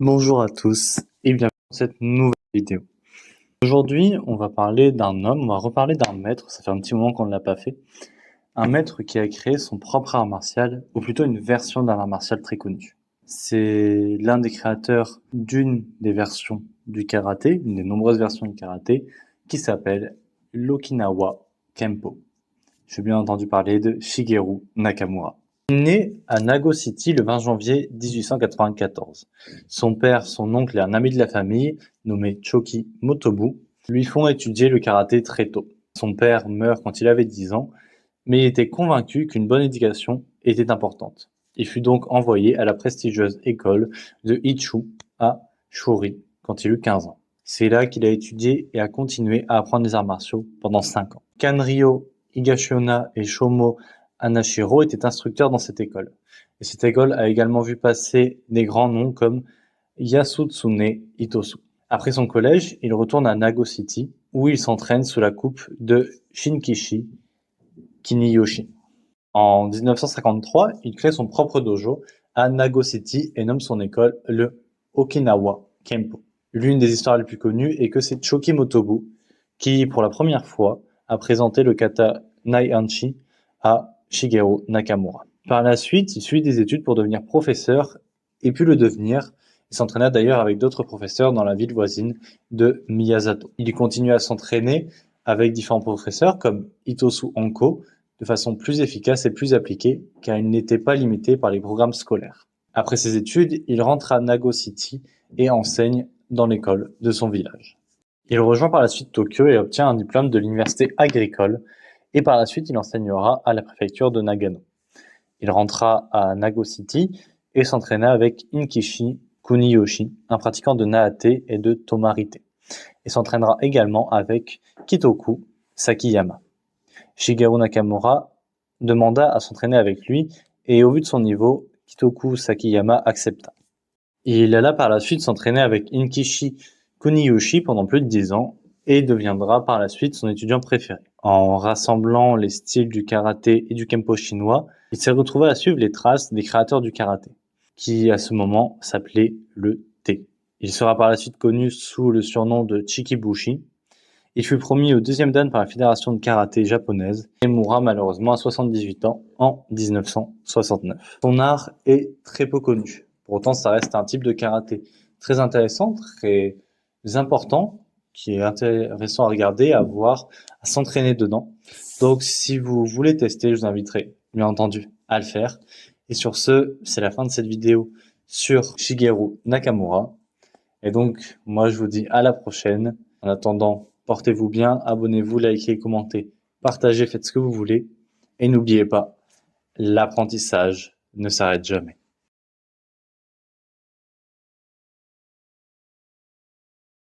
Bonjour à tous et bienvenue dans cette nouvelle vidéo. Aujourd'hui, on va parler d'un homme, on va reparler d'un maître, ça fait un petit moment qu'on ne l'a pas fait. Un maître qui a créé son propre art martial, ou plutôt une version d'un art martial très connu. C'est l'un des créateurs d'une des versions du karaté, une des nombreuses versions du karaté, qui s'appelle l'Okinawa Kempo. J'ai bien entendu parler de Shigeru Nakamura. Né à Nago City le 20 janvier 1894. Son père, son oncle et un ami de la famille, nommé Choki Motobu, lui font étudier le karaté très tôt. Son père meurt quand il avait 10 ans, mais il était convaincu qu'une bonne éducation était importante. Il fut donc envoyé à la prestigieuse école de Ichu à Shuri quand il eut 15 ans. C'est là qu'il a étudié et a continué à apprendre les arts martiaux pendant 5 ans. Kanryo Higashiona et Shomo Hanashiro étaient instructeurs dans cette école. Et cette école a également vu passer des grands noms comme Yasutsune Itosu. Après son collège, il retourne à Nago City, où il s'entraîne sous la coupe de Shinkichi Kiniyoshi. En 1953, il crée son propre dojo à Nago City et nomme son école le Okinawa Kempo. L'une des histoires les plus connues est que c'est Choki Motobu qui, pour la première fois, a présenté le kata Nai-Hanchi à Shigeru Nakamura. Par la suite, il suit des études pour devenir professeur et puis le devenir. Il s'entraîna d'ailleurs avec d'autres professeurs dans la ville voisine de Miyazato. Il continue à s'entraîner avec différents professeurs comme Itosu Honko de façon plus efficace et plus appliquée car il n'était pas limité par les programmes scolaires. Après ses études, il rentre à Nago City et enseigne dans l'école de son village. Il rejoint par la suite Tokyo et obtient un diplôme de l'université agricole et par la suite il enseignera à la préfecture de Nagano. Il rentra à Nago City et s'entraîna avec Inkishi Kuniyoshi, un pratiquant de Naate et de Tomarite, et s'entraînera également avec Kitoku Sakiyama. Shigeru Nakamura demanda à s'entraîner avec lui et au vu de son niveau, Kitoku Sakiyama accepta. Il alla par la suite s'entraîner avec Inkishi Kuniyoshi pendant plus de 10 ans et deviendra par la suite son étudiant préféré. En rassemblant les styles du karaté et du kempo chinois, il s'est retrouvé à suivre les traces des créateurs du karaté, qui à ce moment s'appelait le T. Il sera par la suite connu sous le surnom de Chikibushi. Il fut promu au deuxième dan par la fédération de karaté japonaise et mourra malheureusement à 78 ans en 1969. Son art est très peu connu. Pour autant, ça reste un type de karaté très intéressant, très important, qui est intéressant à regarder, à voir, à s'entraîner dedans. Donc, si vous voulez tester, je vous inviterai, bien entendu, à le faire. Et sur ce, c'est la fin de cette vidéo sur Shigeru Nakamura. Et donc, moi, je vous dis à la prochaine. En attendant, portez-vous bien, abonnez-vous, likez, commentez, partagez, faites ce que vous voulez. Et n'oubliez pas, l'apprentissage ne s'arrête jamais.